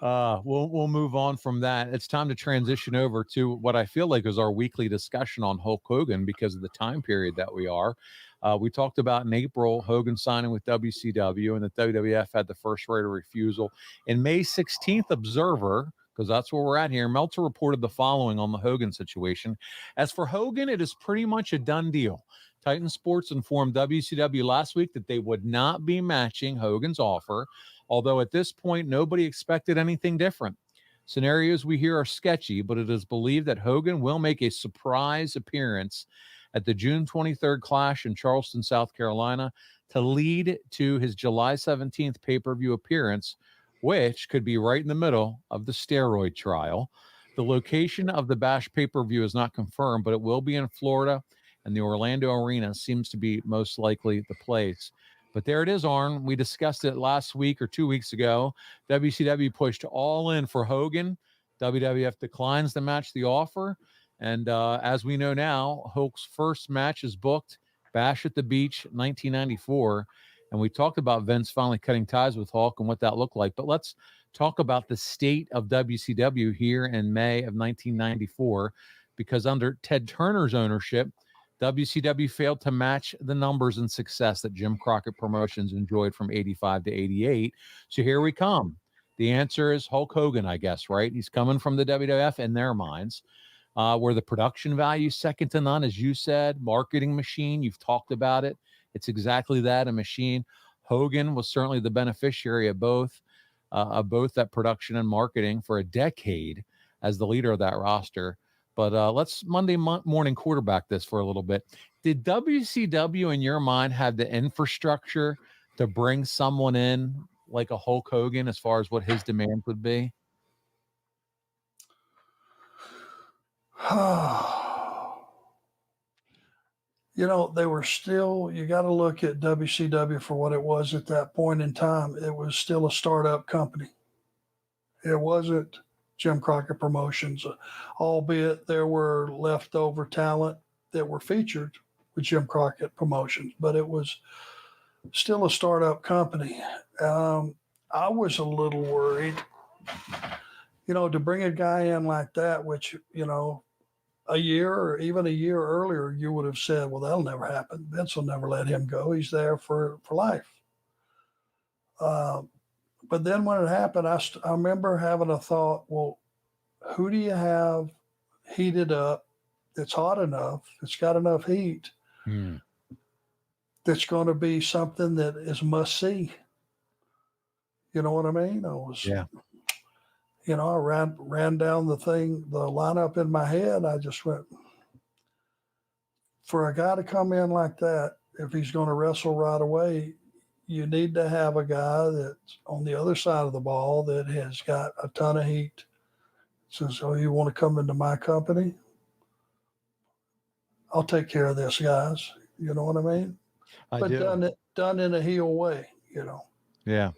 We'll move on from that. It's time to transition over to what I feel like is our weekly discussion on Hulk Hogan because of the time period that we are. We talked about in April Hogan signing with WCW, and the WWF had the first right of refusal. In May 16th, Observer, because that's where we're at here, Meltzer reported the following on the Hogan situation. As for Hogan, it is pretty much a done deal. Titan Sports informed WCW last week that they would not be matching Hogan's offer, although at this point, nobody expected anything different. Scenarios we hear are sketchy, but it is believed that Hogan will make a surprise appearance at the June 23rd Clash in Charleston, South Carolina, to lead to his July 17th pay-per-view appearance, which could be right in the middle of the steroid trial. The location of the Bash pay-per-view is not confirmed, but it will be in Florida, and the Orlando Arena seems to be most likely the place. But there it is, Arn. We discussed it last week or 2 weeks ago. WCW pushed all in for Hogan. WWF declines to match the offer. And as we know now, Hulk's first match is booked, Bash at the Beach, 1994. And we talked about Vince finally cutting ties with Hulk and what that looked like. But let's talk about the state of WCW here in May of 1994, because under Ted Turner's ownership, WCW failed to match the numbers and success that Jim Crockett Promotions enjoyed from 85 to 88. So here we come. The answer is Hulk Hogan, I guess, right? He's coming from the WWF in their minds, where the production value second to none, as you said, marketing machine. You've talked about it. It's exactly that, a machine. Hogan was certainly the beneficiary of both that production and marketing for a decade as the leader of that roster. But let's Monday morning quarterback this for a little bit. Did WCW, in your mind, have the infrastructure to bring someone in like a Hulk Hogan as far as what his demands would be? They were still, you got to look at WCW for what it was at that point in time. It was still a startup company. It wasn't Jim Crockett Promotions, albeit there were leftover talent that were featured with Jim Crockett Promotions, but it was still a startup company. I was a little worried, to bring a guy in like that, which, a year or even a year earlier, you would have said, well, that'll never happen. Vince will never let him go. He's there for life. But then when it happened, I remember having a thought, well, who do you have heated up that's hot enough, that's got enough heat, that's going to be something that is must-see? You know what I mean? I ran down the lineup in my head. I just went, for a guy to come in like that, if he's going to wrestle right away, you need to have a guy that's on the other side of the ball that has got a ton of heat. Says, oh, you want to come into my company? I'll take care of this, guys. You know what I mean? I do. Done in a heel way, Yeah.